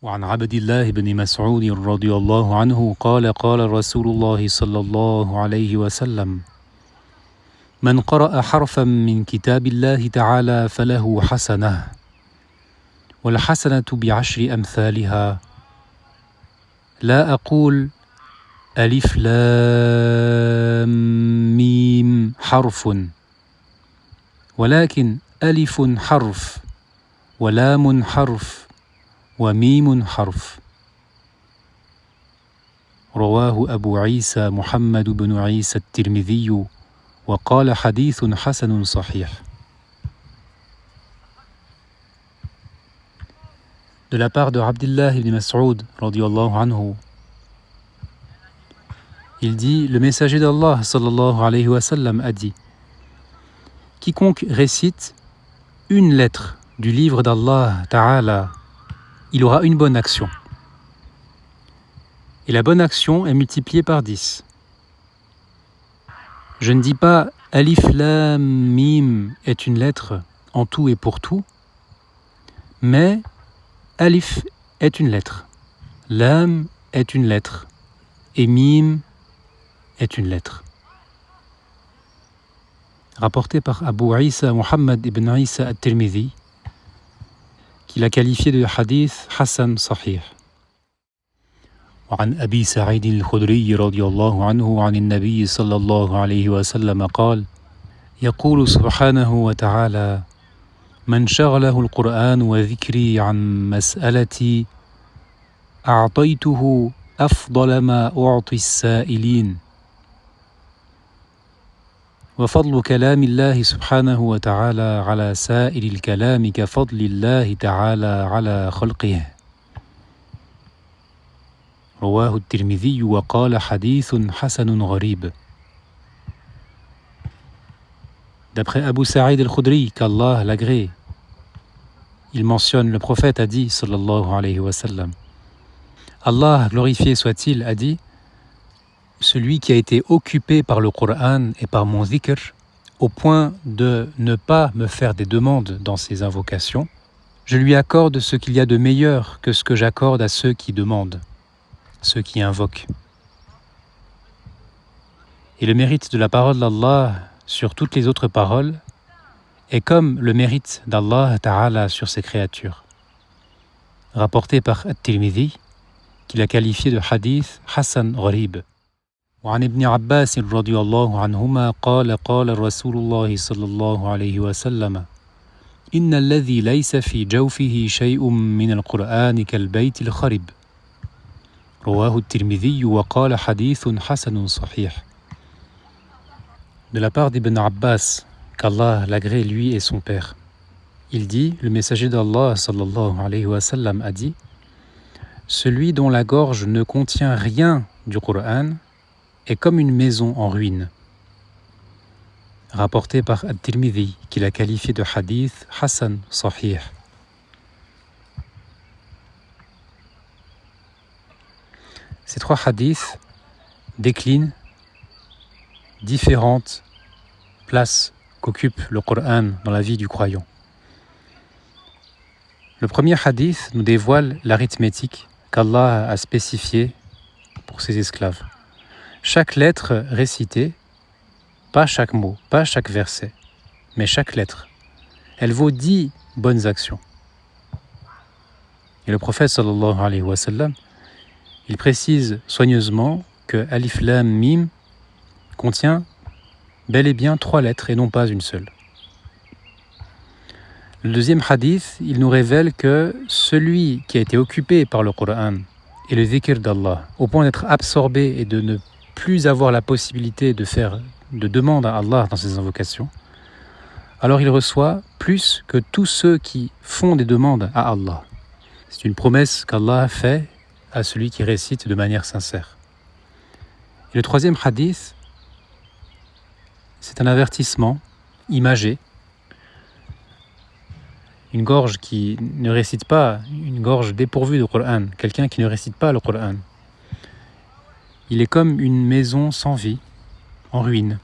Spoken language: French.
وعن عبد الله بن مسعود رضي الله عنه قال قال رسول الله صلى الله عليه وسلم: من قرأ حرفا من كتاب الله تعالى فله حسنة، والحسنة بعشر أمثالها، لا أقول ألف لام ميم حرف، ولكن ألف حرف ولام حرف وميم حرف. رواه أبو عيسى محمد بن عيسى الترمذي وقال حديث حسن صحيح. De la part de Abdullah ibn Mas'ud radiyallahu anhu, il dit: le messager d'Allah sallallahu alayhi wa sallam a dit: quiconque récite une lettre du livre d'Allah Ta'ala, il aura une bonne action. Et la bonne action est multipliée par 10. Je ne dis pas Alif Lam Mim est une lettre en tout et pour tout, mais Alif est une lettre, Lam est une lettre, et Mim est une lettre. Rapporté par Abu Isa Muhammad ibn Isa al-Tirmidhi, qui l'a qualifié de hadith Hassan Sahih. وعن أبي سعيد الخدري رضي الله عنه عن النبي صلى الله عليه وسلم قال: يقول سبحانه وتعالى: من شغله القرآن وذكري عن مسألتي أعطيته أفضل ما أعطي السائلين. وفضل كلام الله سبحانه وتعالى على سائر الكلام كفضل الله تعالى على خلقه. رواه الترمذي وقال حديث حسن غريب. D'après Abu Sa'id al-Khudri, qu'Allah l'agrée, il mentionne, le prophète a dit, sallallahu alayhi wa sallam, Allah, glorifié soit-il, a dit: celui qui a été occupé par le Coran et par mon zikr, au point de ne pas me faire des demandes dans ses invocations, je lui accorde ce qu'il y a de meilleur que ce que j'accorde à ceux qui demandent, ceux qui invoquent. Et le mérite de la parole d'Allah sur toutes les autres paroles est comme le mérite d'Allah Ta'ala sur ses créatures. Rapporté par At-Tirmidhi, qui l'a qualifié de hadith Hassan Gharib. وعن ابن عباس رضي الله عنهما قال قال رسول الله صلى الله عليه وسلم: إن الذي ليس في جوفه شيء من القرآن كالبيت الخرب. رواه الترمذي وقال حديث حسن صحيح. De la part d'Ibn Abbas, qu'Allah l'agrée lui et son père, il dit, le messager d'Allah sallallahu alayhi wa sallam a dit: celui dont la gorge ne contient rien du Coran est comme une maison en ruine. Rapporté par At-Tirmidhi, qui l'a qualifié de hadith Hassan Sahih. Ces trois hadiths déclinent différentes places qu'occupe le Coran dans la vie du croyant. Le premier hadith nous dévoile l'arithmétique qu'Allah a spécifiée pour ses esclaves. Chaque lettre récitée, pas chaque mot, pas chaque verset, mais chaque lettre, elle vaut 10 bonnes actions. Et le prophète sallallahu alayhi wa sallam, il précise soigneusement que Alif Lam Mim contient bel et bien 3 lettres et non pas une seule. Le deuxième hadith, il nous révèle que celui qui a été occupé par le Coran et le zikr d'Allah, au point d'être absorbé et de ne plus avoir la possibilité de faire de demande à Allah dans ses invocations, alors il reçoit plus que tous ceux qui font des demandes à Allah. C'est une promesse qu'Allah fait à celui qui récite de manière sincère. Et le troisième hadith, c'est un avertissement imagé. Une gorge qui ne récite pas, une gorge dépourvue de Coran, quelqu'un qui ne récite pas le Coran, il est comme une maison sans vie, en ruine.